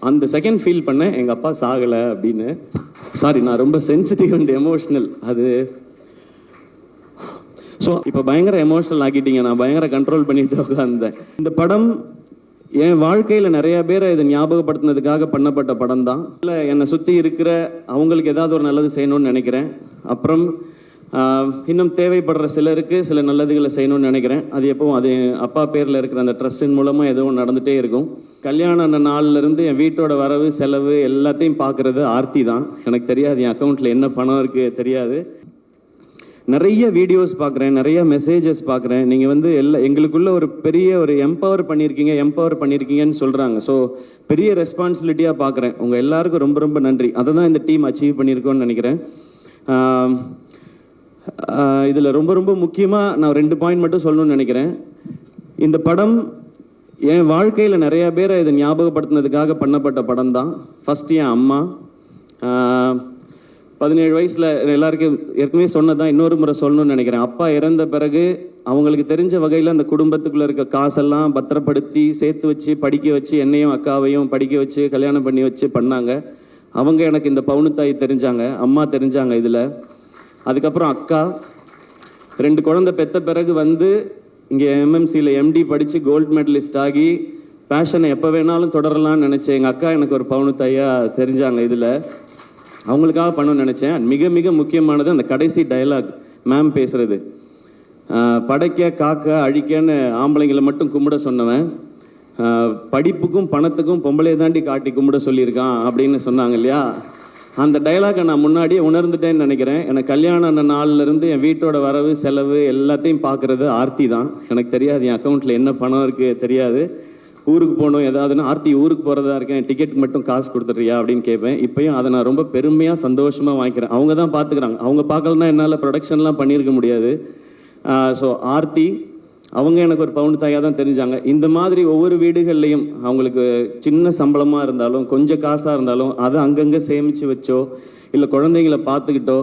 அந்த second feel பண்ணேன் எங்கள் அப்பா சாகலை அப்படின்னு. சாரி, நான் ரொம்ப சென்சிட்டிவ் அண்ட் எமோஷ்னல். அது ஸோ இப்போ பயங்கர எமோஷனல் ஆக்கிட்டீங்க. நான் பயங்கர கண்ட்ரோல் பண்ணிட்டு உட்காந்தேன். இந்த படம் என் வாழ்க்கையில் நிறைய பேரை இதை ஞாபகப்படுத்தினதுக்காக பண்ணப்பட்ட படம் தான். இல்லை, என்னை சுற்றி இருக்கிற அவங்களுக்கு ஏதாவது ஒரு நல்லது செய்யணும்னு நினைக்கிறேன். அப்புறம் இன்னும் தேவைப்படுற சிலருக்கு சில நல்லதுகளை செய்யணும்னு நினைக்கிறேன். அது எப்பவும் அது அப்பா பேரில் இருக்கிற அந்த ட்ரஸ்டின் மூலமாக எதுவும் நடந்துகிட்டே இருக்கும். கல்யாணம் நாள்லேருந்து என் வீட்டோட வரவு செலவு எல்லாத்தையும் பார்க்குறது ஆர்த்தி தான். எனக்கு தெரியாது என் அக்கௌண்ட்டில் என்ன பணம் இருக்குது தெரியாது. நிறைய வீடியோஸ் பார்க்குறேன், நிறைய மெசேஜஸ் பார்க்குறேன். நீங்கள் எங்களுக்குள்ள ஒரு பெரிய ஒரு எம்பவர் பண்ணியிருக்கீங்கன்னு சொல்கிறாங்க. ஸோ பெரிய ரெஸ்பான்சிபிலிட்டியாக பார்க்குறேன். உங்கள் எல்லாருக்கும் ரொம்ப ரொம்ப நன்றி. அதை தான் இந்த டீம் அச்சீவ் பண்ணியிருக்கோன்னு நினைக்கிறேன். இதில் ரொம்ப ரொம்ப முக்கியமாக நான் 2 பாயிண்ட் மட்டும் சொல்லணும்னு நினைக்கிறேன். இந்த படம் என் வாழ்க்கையில் நிறைய பேரை இதை ஞாபகப்படுத்தினதுக்காக பண்ணப்பட்ட படம் தான். ஃபஸ்ட்டு என் அம்மா 17 வயசில் எல்லாருக்கும் ஏற்கனவே சொன்னதான், இன்னொரு முறை சொல்லணும்னு நினைக்கிறேன். அப்பா இறந்த பிறகு அவங்களுக்கு தெரிஞ்ச வகையில் அந்த குடும்பத்துக்குள்ளே இருக்க காசெல்லாம் பத்திரப்படுத்தி சேர்த்து வச்சு படிக்க வச்சு என்னையும் அக்காவையும் படிக்க வச்சு கல்யாணம் பண்ணி வச்சு பண்ணாங்க. அவங்க எனக்கு இந்த பவுனுத்தாய் தெரிஞ்சாங்க, அம்மா தெரிஞ்சாங்க இதில். அதுக்கப்புறம் அக்கா 2 குழந்தை பெற்ற பிறகு இங்கே எம்எம்சியில் எம்டி படித்து கோல்டு மெடலிஸ்ட் ஆகி பேஷனை எப்போ வேணாலும் தொடரலாம்னு நினச்சேன். எங்கள் அக்கா எனக்கு ஒரு பவுனுத்தாயாக தெரிஞ்சாங்க இதில். அவங்களுக்காக பண்ணணும்னு நினச்சேன். மிக மிக முக்கியமானது அந்த கடைசி டயலாக் மேம் பேசுகிறது. படைக்க காக்க அழிக்கன்னு ஆம்பளைங்களை மட்டும் கும்பிட சொன்னவன் படிப்புக்கும் பணத்துக்கும் பொம்பளை தாண்டி காட்டி கும்பிட சொல்லியிருக்கான் அப்படின்னு சொன்னாங்க இல்லையா. அந்த டைலாகை நான் முன்னாடியே உணர்ந்துட்டேன்னு நினைக்கிறேன். எனக்கு கல்யாணம் நாள்லேருந்து என் வீட்டோட வரவு செலவு எல்லாத்தையும் பார்க்குறது ஆர்த்தி தான். எனக்கு தெரியாது என் அக்கௌண்ட்டில் என்ன பணம் இருக்குது தெரியாது. ஊருக்கு போகணும் ஏதாவதுன்னா, ஆர்த்தி ஊருக்கு போகிறதா இருக்கேன், டிக்கெட் மட்டும் காசு கொடுத்துட்றியா அப்படின்னு கேட்பேன். இப்போயும் அதை நான் ரொம்ப பெருமையாக சந்தோஷமாக வாங்கிக்கிறேன். அவங்க தான் பார்த்துக்கிறாங்க. அவங்க பார்க்கலன்னா என்னால் ப்ரொடக்ஷன்லாம் பண்ணியிருக்க முடியாது. ஸோ ஆர்த்தி அவங்க எனக்கு ஒரு பவுன் தாயாக தான் தெரிஞ்சாங்க. இந்த மாதிரி ஒவ்வொரு வீடுகள்லையும் அவங்களுக்கு சின்ன சம்பளமாக இருந்தாலும் கொஞ்சம் காசாக இருந்தாலும் அதை அங்கங்கே சேமித்து வச்சோ இல்லை குழந்தைங்களை பார்த்துக்கிட்டோ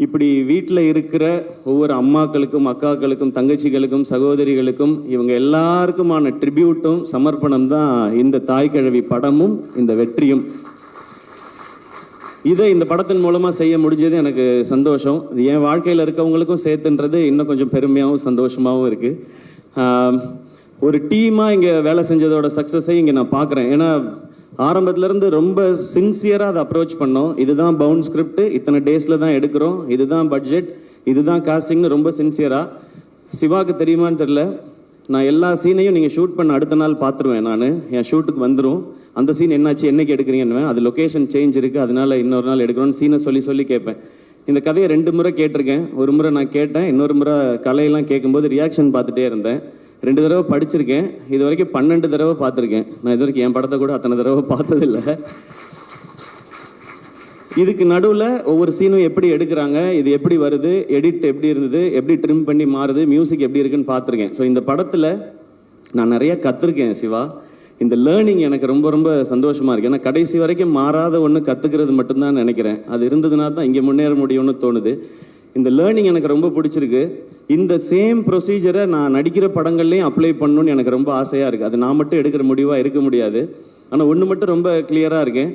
இப்படி வீட்டில் இருக்கிற ஒவ்வொரு அம்மாக்களுக்கும் அக்காக்களுக்கும் தங்கச்சிகளுக்கும் சகோதரிகளுக்கும் இவங்க எல்லாருக்குமான ட்ரிபியூட்டும் சமர்ப்பணம் தான் இந்த தாய்க்கிழவி படமும் இந்த வெற்றியும். இதை இந்த படத்தின் மூலமாக செய்ய முடிஞ்சது எனக்கு சந்தோஷம். இது என் வாழ்க்கையில் இருக்கவங்களுக்கும் சேர்த்துன்றது இன்னும் கொஞ்சம் பெருமையாகவும் சந்தோஷமாகவும் இருக்குது. ஒரு டீமாக இங்கே வேலை செஞ்சதோட சக்ஸஸை இங்கே நான் பார்க்குறேன். ஏன்னா ஆரம்பத்துலேருந்து ரொம்ப சின்சியராக அதை அப்ரோச் பண்ணோம். இதுதான் பவுண்ட் ஸ்கிரிப்ட், இத்தனை டேஸில் தான் எடுக்கிறோம், இதுதான் பட்ஜெட், இதுதான் காஸ்டிங்னு ரொம்ப சின்சியராக. சிவாவுக்கு தெரியுமான்னு தெரில, நான் எல்லா சீனையும் நீங்கள் ஷூட் பண்ண அடுத்த நாள் பார்த்துருவேன். நான் என் ஷூட்டுக்கு வந்துடும், அந்த சீன் என்னாச்சு என்னைக்கு எடுக்கிறீங்கன்னு, அது லொக்கேஷன் சேஞ்ச் இருக்குது அதனால இன்னொரு நாள் எடுக்கணும்னு சீனை சொல்லி கேட்பேன். இந்த கதையை 2 முறை கேட்டிருக்கேன். ஒரு முறை நான் கேட்டேன், இன்னொரு முறை கலையெல்லாம் கேட்கும்போது ரியாக்ஷன் பார்த்துட்டே இருந்தேன். 2 தடவை படிச்சிருக்கேன். இது வரைக்கும் 12 தடவை பார்த்துருக்கேன். நான் இது வரைக்கும் என் படத்தை கூட அத்தனை தடவை பார்த்ததில்லை. இதுக்கு நடுவில் ஒவ்வொரு சீனும் எப்படி எடுக்கிறாங்க, இது எப்படி வருது, எடிட் எப்படி இருந்தது, எப்படி ட்ரிம் பண்ணி மாறுது, மியூசிக் எப்படி இருக்குன்னு பார்த்துருக்கேன். ஸோ இந்த படத்தில் நான் நிறையா கற்றுருக்கேன் சிவா. இந்த லேர்னிங் எனக்கு ரொம்ப ரொம்ப சந்தோஷமாக இருக்குது. ஏன்னா கடைசி வரைக்கும் மாறாத ஒன்று கற்றுக்கிறது மட்டும்தான் நினைக்கிறேன். அது இருந்ததுனா தான் இங்கே முன்னேற முடியும்னு தோணுது. இந்த லேர்னிங் எனக்கு ரொம்ப பிடிச்சிருக்கு. இந்த சேம் ப்ரொசீஜரை நான் நடிக்கிற படங்கள்லேயும் அப்ளை பண்ணணும்னு எனக்கு ரொம்ப ஆசையாக இருக்குது. அது நான் மட்டும் எடுக்கிற முடிவாக இருக்க முடியாது. ஆனால் ஒன்று மட்டும் ரொம்ப கிளியராக இருக்கேன்,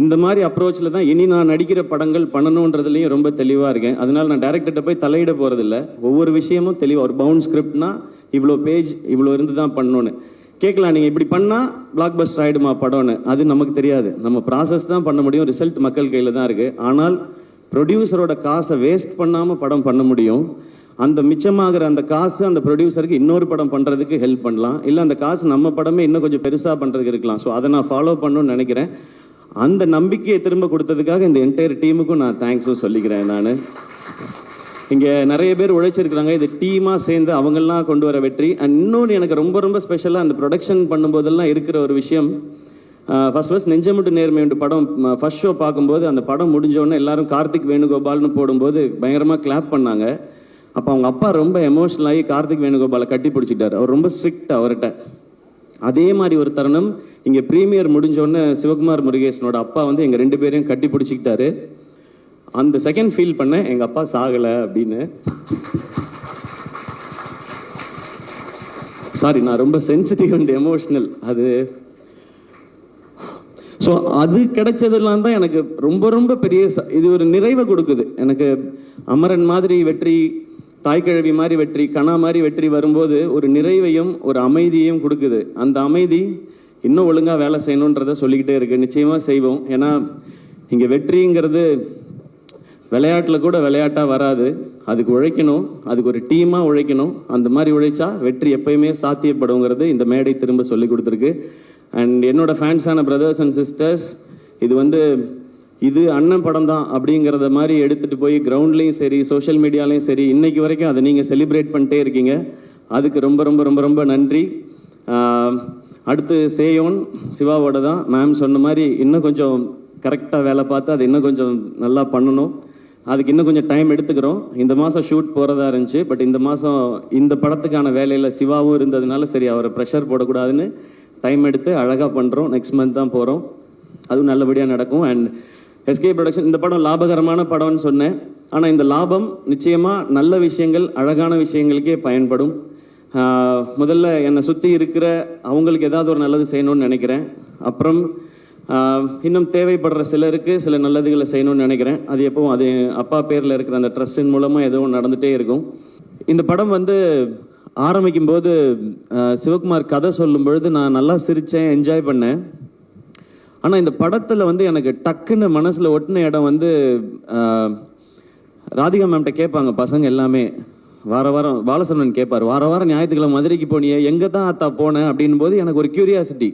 இந்த மாதிரி அப்ரோச்சில் தான் இனி நான் நடிக்கிற படங்கள் பண்ணணுன்றதுலேயும் ரொம்ப தெளிவாக இருக்கேன். அதனால் நான் டைரக்டர்கிட்ட போய் தலையிட போகிறதில்ல. ஒவ்வொரு விஷயமும் தெளிவாக, ஒரு பவுண்ட் ஸ்கிரிப்ட்னா இவ்வளோ பேஜ் இவ்வளோ இருந்து தான் பண்ணணுன்னு கேட்கலாம். நீங்கள் இப்படி பண்ணால் பிளாக் பஸ்டர் ஆகிடுமா படம்னு, அது நமக்கு தெரியாது. நம்ம ப்ராசஸ் தான் பண்ண முடியும், ரிசல்ட் மக்கள் கையில் தான் இருக்குது. ஆனால் ப்ரொடியூசரோட காசை வேஸ்ட் பண்ணாமல் படம் பண்ண முடியும். அந்த மிச்சமாகிற அந்த காசு அந்த ப்ரொடியூசருக்கு இன்னொரு படம் பண்ணுறதுக்கு ஹெல்ப் பண்ணலாம், இல்லை அந்த காசு நம்ம படமே இன்னும் கொஞ்சம் பெருசாக பண்ணுறதுக்கு இருக்கலாம். ஸோ அதை நான் ஃபாலோ பண்ணணும்னு நினைக்கிறேன். அந்த நம்பிக்கையை திரும்ப கொடுத்ததுக்காக இந்த என்டையர் டீமுக்கும் நான் தேங்க்ஸும் சொல்லிக்கிறேன். நான் இங்கே நிறைய பேர் உழைச்சிருக்கிறாங்க. இது டீமாக சேர்ந்து அவங்கெல்லாம் கொண்டு வர வெற்றி. அண்ட் இன்னொன்று எனக்கு ரொம்ப ரொம்ப ஸ்பெஷலாக அந்த ப்ரொடக்ஷன் பண்ணும்போதெல்லாம் இருக்கிற ஒரு விஷயம், ஃபர்ஸ்ட் நெஞ்சமுட்டு நேர்மை படம் ஃபர்ஸ்ட் ஷோ பார்க்கும்போது அந்த படம் முடிஞ்சோடனே எல்லாரும் கார்த்திக் வேணுகோபால்னு போடும்போது பயங்கரமாக கிளாப் பண்ணாங்க. அப்போ அவங்க அப்பா ரொம்ப எமோஷனல் ஆகி கார்த்திக் வேணுகோபாலை கட்டி பிடிச்சிட்டார். அவர் ரொம்ப ஸ்ட்ரிக்ட் அவர்கிட்ட. அதே மாதிரி ஒரு தருணம் இங்கே ப்ரீமியர் முடிஞ்சோடனே சிவகுமார் முருகேசனோட அப்பா எங்கள் 2 பேரையும் கட்டி பிடிச்சிக்கிட்டாரு. அந்த செகண்ட் ஃபீல் பண்ணேன் எங்கள் அப்பா சாகலை அப்படின்னு. சாரி, நான் ரொம்ப சென்சிட்டிவ் அண்ட் எமோஷ்னல். அது ஸோ அது கிடைச்சதெல்லாம் தான் எனக்கு ரொம்ப ரொம்ப பெரிய இது ஒரு நிறைவை கொடுக்குது எனக்கு. அமரன் மாதிரி வெற்றி, தாய்க்கிழவி மாதிரி வெற்றி, கணா மாதிரி வெற்றி வரும்போது ஒரு நிறைவையும் ஒரு அமைதியையும் கொடுக்குது. அந்த அமைதி இன்னும் ஒழுங்காக வேலை செய்யணுன்றதை சொல்லிக்கிட்டே இருக்கு. நிச்சயமாக செய்வோம். ஏன்னா இங்கே வெற்றிங்கிறது விளையாட்டில் கூட விளையாட்டாக வராது. அதுக்கு உழைக்கணும், அதுக்கு ஒரு டீமாக உழைக்கணும். அந்த மாதிரி உழைச்சா வெற்றி எப்பயுமே சாத்தியப்படுங்கிறது இந்த மேடை திரும்ப சொல்லி கொடுத்துருக்கு. அண்ட் என்னோட ஃபேன்ஸான பிரதர்ஸ் அண்ட் சிஸ்டர்ஸ், இது அண்ணன் படம் தான் அப்படிங்கிறத மாதிரி எடுத்துகிட்டு போய் கிரவுண்ட்லேயும் சரி, சோஷியல் மீடியாலையும் சரி, இன்னைக்கு வரைக்கும் அதை நீங்கள் செலிப்ரேட் பண்ணிட்டே இருக்கீங்க. அதுக்கு ரொம்ப ரொம்ப ரொம்ப ரொம்ப நன்றி. அடுத்து சேயோன் சிவாவோட தான். மேம் சொன்ன மாதிரி இன்னும் கொஞ்சம் கரெக்டாக வேலை பார்த்து அதை இன்னும் கொஞ்சம் நல்லா பண்ணணும். அதுக்கு இன்னும் கொஞ்சம் டைம் எடுத்துக்கிறோம். இந்த மாதம் ஷூட் போகிறதா இருந்துச்சு. பட் இந்த மாதம் இந்த படத்துக்கான வேலையில் சிவாவும் இருந்ததுனால சரி அவரை ப்ரெஷர் போடக்கூடாதுன்னு டைம் எடுத்து அழகாக பண்ணுறோம். நெக்ஸ்ட் மந்த் தான் போகிறோம். அதுவும் நல்லபடியாக நடக்கும். அண்ட் எஸ்கே ப்ரொடக்ஷன், இந்த படம் லாபகரமான படம்னு சொன்னேன். ஆனால் இந்த லாபம் நிச்சயமாக நல்ல விஷயங்கள், அழகான விஷயங்களுக்கே பயன்படும். முதல்ல என்னை சுற்றி இருக்கிற அவங்களுக்கு ஏதாவது ஒரு நல்லது செய்யணும்னு நினைக்கிறேன். அப்புறம் இன்னும் தேவைப்படுற சிலருக்கு சில நல்லதுகளை செய்யணும்னு நினைக்கிறேன். அது எப்பவும் அது அப்பா பேரில் இருக்கிற அந்த ட்ரஸ்டின் மூலமாக எதுவும் நடந்துகிட்டே இருக்கும். இந்த படம் ஆரம்பிக்கும் போது சிவகுமார் கதை சொல்லும் பொழுது நான் நல்லா சிரித்தேன், என்ஜாய் பண்ணேன். ஆனால் இந்த படத்தில் எனக்கு டக்குன்னு மனசில் ஒட்டின இடம் ராதிகா மேம்கிட்ட கேட்பாங்க பசங்க எல்லாமே. வாரம் பாலசரவணன் கேட்பார், வாரம் ஞாயிற்றுக்கிழமை மதுரைக்கு போனியே, எங்கே தான் அத்தா போனேன் அப்படின் போது எனக்கு ஒரு கியூரியாசிட்டி.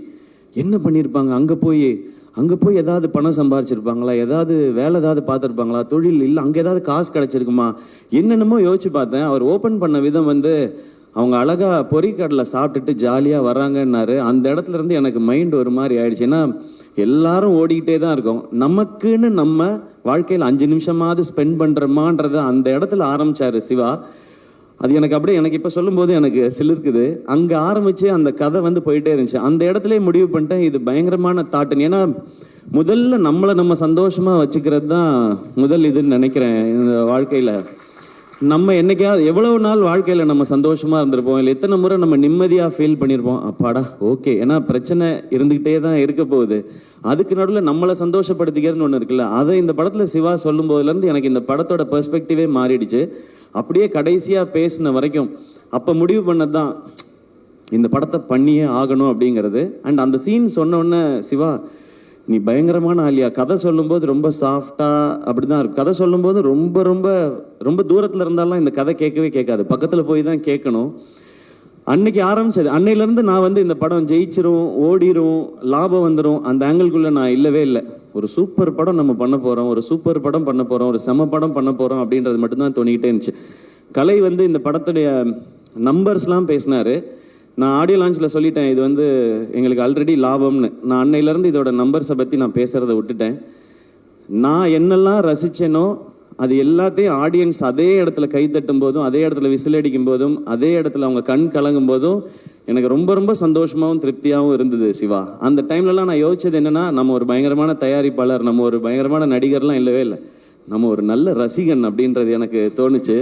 என்ன பண்ணியிருப்பாங்க அங்கே போய் ஏதாவது பணம் சம்பாரிச்சிருப்பாங்களா, ஏதாவது வேலை ஏதாவது பார்த்துருப்பாங்களா, தொழில் இல்லை அங்கே ஏதாவது காசு கிடச்சிருக்குமா, என்னென்னமோ யோசிச்சு பார்த்தேன். அவர் ஓப்பன் பண்ண விதம் அவங்க அழகாக பொறிக்கடலை சாப்பிட்டுட்டு ஜாலியாக வராங்கன்னாரு. அந்த இடத்துல இருந்து எனக்கு மைண்ட் ஒரு மாதிரி ஆயிடுச்சு. ஏன்னா எல்லாரும் ஓடிக்கிட்டே தான் இருக்கோம். நமக்குன்னு நம்ம வாழ்க்கையில் 5 நிமிஷமாவது ஸ்பெண்ட் பண்ணுறோமான்றத அந்த இடத்துல ஆரம்பிச்சாரு சிவா. அது எனக்கு இப்போ சொல்லும்போது எனக்கு சிலிருக்குது. அங்கே ஆரம்பித்து அந்த கதை போயிட்டே இருந்துச்சு. அந்த இடத்துல முடிவு பண்ணிட்டேன், இது பயங்கரமான தாட்டுன்னு. ஏன்னா முதல்ல நம்ம சந்தோஷமாக வச்சுக்கிறது தான் முதல் இதுன்னு நினைக்கிறேன். இந்த வாழ்க்கையில் நம்ம என்னைக்காவது எவ்வளவு நாள் வாழ்க்கையில் நம்ம சந்தோஷமாக இருந்திருப்போம், இல்லை எத்தனை முறை நம்ம நிம்மதியாக ஃபீல் பண்ணியிருப்போம். அப்பாடா ஓகே. ஏன்னா பிரச்சனை இருந்துக்கிட்டே தான் இருக்க போகுது. அதுக்கு நடுவில் நம்மளை சந்தோஷப்படுத்திக்கிறதுன்னு ஒன்று இருக்குல்ல, அதை இந்த படத்தில் சிவா சொல்லும் போதுலேருந்து எனக்கு இந்த படத்தோட பெர்ஸ்பெக்டிவே மாறிடுச்சு. அப்படியே கடைசியாக பேசின வரைக்கும் அப்போ முடிவு பண்ணது தான் இந்த படத்தை பண்ணியே ஆகணும் அப்படிங்கிறது. அண்ட் அந்த சீன் சொன்ன உடனே சிவா நீ பயங்கரமான ஆலியா, கதை சொல்லும்போது ரொம்ப சாஃப்டாக அப்படி தான் இருக்கும். கதை சொல்லும்போது ரொம்ப ரொம்ப ரொம்ப தூரத்தில் இருந்தாலும் இந்த கதை கேட்கவே கேட்காது, பக்கத்தில் போய் தான் கேட்கணும். அன்னைக்கு ஆரம்பிச்சது. அன்னையிலேருந்து நான் இந்த படம் ஜெயிச்சிரும், ஓடிரும், லாபம் வந்துடும் அந்த ஆங்கிள்குள்ளே நான் இல்லவே இல்லை. ஒரு சூப்பர் படம் நம்ம பண்ண போகிறோம், ஒரு சூப்பர் படம் பண்ண போகிறோம், ஒரு செம படம் பண்ண போகிறோம் அப்படின்றது மட்டும்தான் தோணிக்கிட்டே இருந்துச்சு. கலை இந்த படத்துடைய நம்பர்ஸ்லாம் பேசினார். நான் ஆடியோ லான்ச்சில் சொல்லிட்டேன், இது எங்களுக்கு ஆல்ரெடி லாபம்னு. நான் அன்னையிலேருந்து இதோட நம்பர்ஸை பற்றி நான் பேசுகிறத விட்டுட்டேன். நான் என்னெல்லாம் ரசித்தேனோ அது எல்லாத்தையும் ஆடியன்ஸ் அதே இடத்துல கை தட்டும் போதும், அதே இடத்துல விசில் அடிக்கும் போதும், அதே இடத்துல அவங்க கண் கலங்கும் போதும் எனக்கு ரொம்ப ரொம்ப சந்தோஷமாகவும் திருப்தியாகவும் இருந்தது சிவா. அந்த டைம்லலாம் நான் யோசிச்சது என்னென்னா, நம்ம ஒரு பயங்கரமான தயாரிப்பாளர், நம்ம ஒரு பயங்கரமான நடிகர்லாம் இல்லவே இல்லை, நம்ம ஒரு நல்ல ரசிகன் அப்படின்றது எனக்கு தோணுச்சு.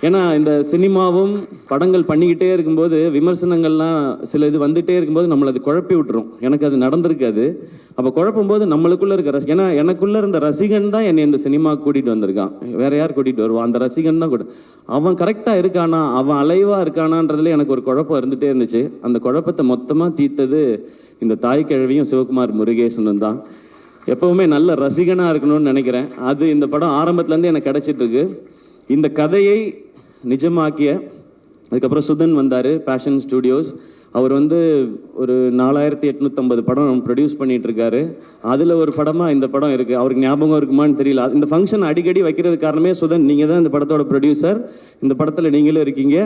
ஏன்னா இந்த சினிமாவும் படங்கள் பண்ணிக்கிட்டே இருக்கும்போது விமர்சனங்கள்லாம் சில இது வந்துகிட்டே இருக்கும்போது நம்மளை அது குழப்பி விட்டுரும். எனக்கு அது நடந்திருக்காது. அப்போ குழப்பும் போது நம்மளுக்குள்ளே இருக்க ஏன்னா எனக்குள்ளே இருந்த ரசிகன் தான் என்னை இந்த சினிமாவுக்கு கூட்டிகிட்டு வந்திருக்கான். வேற யார் கூட்டிகிட்டு வருவான்? அந்த ரசிகன் தான் கூட. அவன் கரெக்டாக இருக்கானா, அவன் அலைவாக இருக்கானான்றதுல எனக்கு ஒரு குழப்பம் இருந்துகிட்டே இருந்துச்சு. அந்த குழப்பத்தை மொத்தமாக தீர்த்தது இந்த தாய்க்கிழவியும் சிவகுமார் முருகேசனும் தான். எப்போவுமே நல்ல ரசிகனாக இருக்கணும்னு நினைக்கிறேன். அது இந்த படம் ஆரம்பத்துலேருந்து எனக்கு கிடச்சிட்ருக்கு. இந்த கதையை நிஜமாக்கிய அதுக்கப்புறம் சுதன் வந்தார், பேஷன் ஸ்டுடியோஸ். அவர் ஒரு 4850 படம் ப்ரொடியூஸ் பண்ணிகிட்டு இருக்காரு. அதில் ஒரு படமாக இந்த படம் இருக்குது. அவருக்கு ஞாபகம் இருக்குமான்னு தெரியல. இந்த ஃபங்க்ஷன் அடிக்கடி வைக்கிறது காரணமே சுதன், நீங்கள் தான் இந்த படத்தோட ப்ரொடியூசர், இந்த படத்தில் நீங்களும் இருக்கீங்க,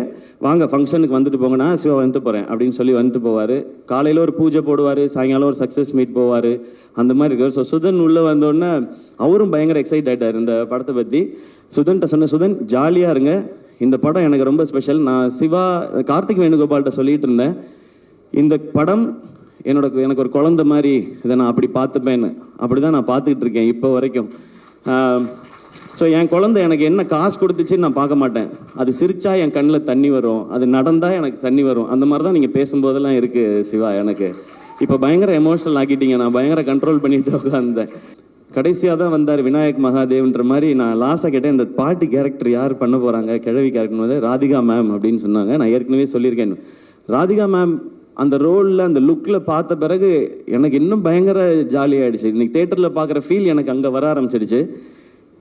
வாங்க ஃபங்க்ஷனுக்கு வந்துட்டு போங்க, நான் சிவா வந்துட்டு போகிறேன் அப்படின்னு சொல்லி வந்துட்டு போவார். காலையில் ஒரு பூஜை போடுவார், சாயங்காலம் ஒரு சக்ஸஸ் மீட் போவார், அந்த மாதிரி இருக்கார். ஸோ சுதன் உள்ளே வந்தோடனே அவரும் பயங்கர எக்ஸைட் ஆகிட்டார் இந்த படத்தை பற்றி. சுதன்கிட்ட சொன்ன, சுதன் ஜாலியாக இருங்க, இந்த படம் எனக்கு ரொம்ப ஸ்பெஷல். நான் சிவா கார்த்திக் வேணுகோபால்கிட்ட சொல்லிட்டு இருந்தேன், இந்த படம் எனக்கு ஒரு குழந்தை மாதிரி, இதை நான் அப்படி பார்த்துப்பேன்னு. அப்படி தான் நான் பார்த்துக்கிட்டு இருக்கேன் இப்போ வரைக்கும். ஸோ என் குழந்தை எனக்கு என்ன காசு கொடுத்துச்சுன்னு நான் பார்க்க மாட்டேன். அது சிரிச்சா என் கண்ணில் தண்ணி வரும், அது நடந்தால் எனக்கு தண்ணி வரும். அந்த மாதிரி தான் நீங்கள் பேசும்போதெல்லாம் இருக்குது சிவா எனக்கு. இப்போ பயங்கர எமோஷனல் ஆக்கிட்டீங்க. நான் பயங்கர கண்ட்ரோல் பண்ணிட்டு உட்காந்தேன். கடைசியாக தான் வந்தார் விநாயக் மகாதேவ்ன்ற மாதிரி. நான் லாஸ்ட்டாக கேட்டேன், இந்த பாட்டி கேரக்டர் யார் பண்ண போகிறாங்க, கிழவி கேரக்டர் வந்து ராதிகா மேம் அப்படின்னு சொன்னாங்க. நான் ஏற்கனவே சொல்லியிருக்கேன், ராதிகா மேம் அந்த ரோலில் அந்த லுக்கில் பார்த்த பிறகு எனக்கு இன்னும் பயங்கர ஜாலியாகிடுச்சு. இன்னைக்கு தேட்டரில் பார்க்குற ஃபீல் எனக்கு அங்கே வர ஆரம்பிச்சிடுச்சு.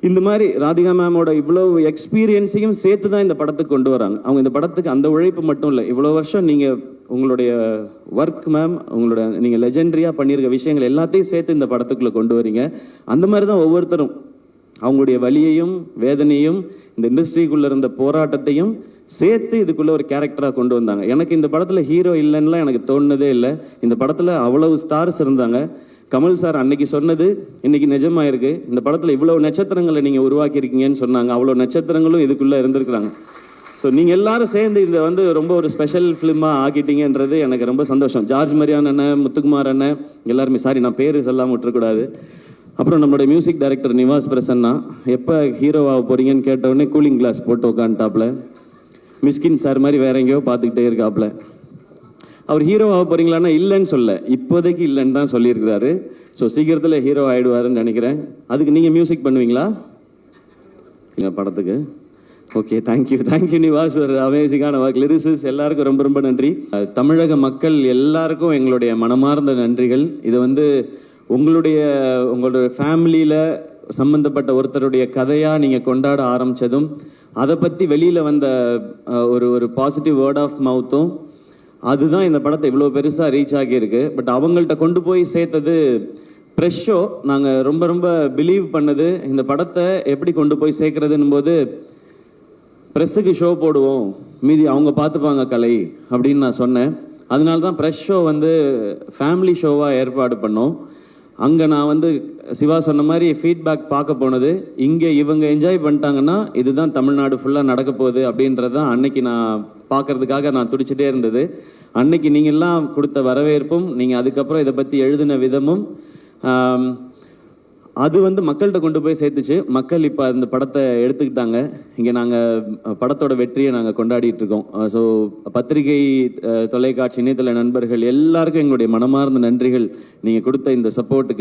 இந்த மாதிரி ராதிகா மேமோட இவ்வளோ எக்ஸ்பீரியன்ஸையும் சேர்த்து தான் இந்த படத்துக்கு கொண்டு வராங்க. அவங்க இந்த படத்துக்கு அந்த உழைப்பு மட்டும் இல்லை, இவ்வளோ வருஷம் நீங்கள் உங்களுடைய ஒர்க் மேம், உங்களோட நீங்கள் லெஜெண்டரியாக பண்ணியிருக்க விஷயங்கள் எல்லாத்தையும் சேர்த்து இந்த படத்துக்குள்ளே கொண்டு வரீங்க. அந்த மாதிரி தான் ஒவ்வொருத்தரும் அவங்களுடைய வலியையும் வேதனையும் இந்த இண்டஸ்ட்ரிக்குள்ளே இருந்த போராட்டத்தையும் சேர்த்து இதுக்குள்ளே ஒரு கேரக்டராக கொண்டு வந்தாங்க. எனக்கு இந்த படத்தில் ஹீரோ இல்லைன்னுலாம் எனக்கு தோணுனதே இல்லை. இந்த படத்தில் அவ்வளவு ஸ்டார்ஸ் இருந்தாங்க. கமல் சார் அன்னைக்கு சொன்னது இன்னைக்கு நிஜமாயிருக்கு. இந்த படத்தில் இவ்வளவு நட்சத்திரங்களை நீங்கள் உருவாக்கியிருக்கீங்கன்னு சொன்னாங்க. அவ்வளோ நட்சத்திரங்களும் இதுக்குள்ளே இருந்திருக்கிறாங்க. ஸோ நீங்கள் எல்லாரும் சேர்ந்து இதை வந்து ரொம்ப ஒரு ஸ்பெஷல் ஃபிலிமாக ஆக்கிட்டீங்கன்றது எனக்கு ரொம்ப சந்தோஷம். ஜார்ஜ் மரியான் அண்ணன், முத்துக்குமார் அண்ணன், எல்லாருமே, சாரி நான் பேர் சொல்லாமல் விட்டுறக்கூடாது. அப்புறம் நம்மளுடைய மியூசிக் டைரக்டர் நிவாஸ் பிரசன்னா, எப்போ ஹீரோவாக போகிறீங்கன்னு கேட்டவுடனே கூலிங் கிளாஸ் போட்டு உட்காந்துட்டாப்புல. மிஸ்கின் சார் மாதிரி வேற எங்கேயோ பார்த்துக்கிட்டே இருக்காப்புல. அவர் ஹீரோவாக போகிறீங்களான்னா இல்லைன்னு சொல்ல, இப்போதைக்கு இல்லைன்னு தான் சொல்லியிருக்கிறாரு. ஸோ சீக்கிரத்தில் ஹீரோ ஆகிடுவாருன்னு நினைக்கிறேன். அதுக்கு நீங்கள் மியூசிக் பண்ணுவீங்களா எங்கள் படத்துக்கு? ஓகே, தேங்க்யூ நிவாஸ், ஒரு அமேசிங்கான ஒர்க். லிரிசிஸ் எல்லாருக்கும் ரொம்ப ரொம்ப நன்றி. தமிழக மக்கள் எல்லாருக்கும் எங்களுடைய மனமார்ந்த நன்றிகள். இது வந்து உங்களுடைய ஃபேமிலியில் சம்மந்தப்பட்ட ஒருத்தருடைய கதையாக நீங்கள் கொண்டாட ஆரம்பித்ததும், அதை பற்றி வெளியில் வந்த ஒரு பாசிட்டிவ் வேர்ட் ஆஃப் மவுத்தும், அதுதான் இந்த படத்தை இவ்வளோ பெருசாக ரீச் ஆகியிருக்கு. பட் அவங்கள்ட்ட கொண்டு போய் சேர்த்தது ப்ரெஷ் ஷோ. நாங்கள் ரொம்ப ரொம்ப பிலீவ் பண்ணது இந்த படத்தை எப்படி கொண்டு போய் சேர்க்கறதுன்னு போது, ப்ரெஸ்ஸுக்கு ஷோ போடுவோம், மீதி அவங்க பார்த்துப்பாங்க கலை அப்படின்னு நான் சொன்னேன். அதனால தான் ப்ரெஷ் ஷோ வந்து ஃபேமிலி ஷோவாக ஏற்பாடு பண்ணோம். அங்கே நான் வந்து சிவா சொன்ன மாதிரி ஃபீட்பேக் பார்க்க போனது, இங்கே இவங்க என்ஜாய் பண்ணிட்டாங்கன்னா இதுதான் தமிழ்நாடு ஃபுல்லாக நடக்க போகுது அப்படின்றது தான் அன்னைக்கு நான் பார்க்கறதுக்காக நான் துடிச்சிட்டே இருந்தது. அன்னைக்கு நீங்கள்லாம் கொடுத்த வரவேற்பும், நீங்கள் அதுக்கப்புறம் இதை பற்றி எழுதின விதமும், அது வந்து மக்கள்கிட்ட கொண்டு போய் சேர்த்துச்சு. மக்கள் இப்போ அந்த படத்தை எடுத்துக்கிட்டாங்க. இங்கே நாங்கள் படத்தோட வெற்றியை நாங்கள் கொண்டாடிட்டு இருக்கோம். ஸோ பத்திரிகை, தொலைக்காட்சி, இணையதள நண்பர்கள் எல்லாருக்கும் எங்களுடைய மனமார்ந்த நன்றிகள், நீங்கள் கொடுத்த இந்த சப்போர்ட்டுக்கு.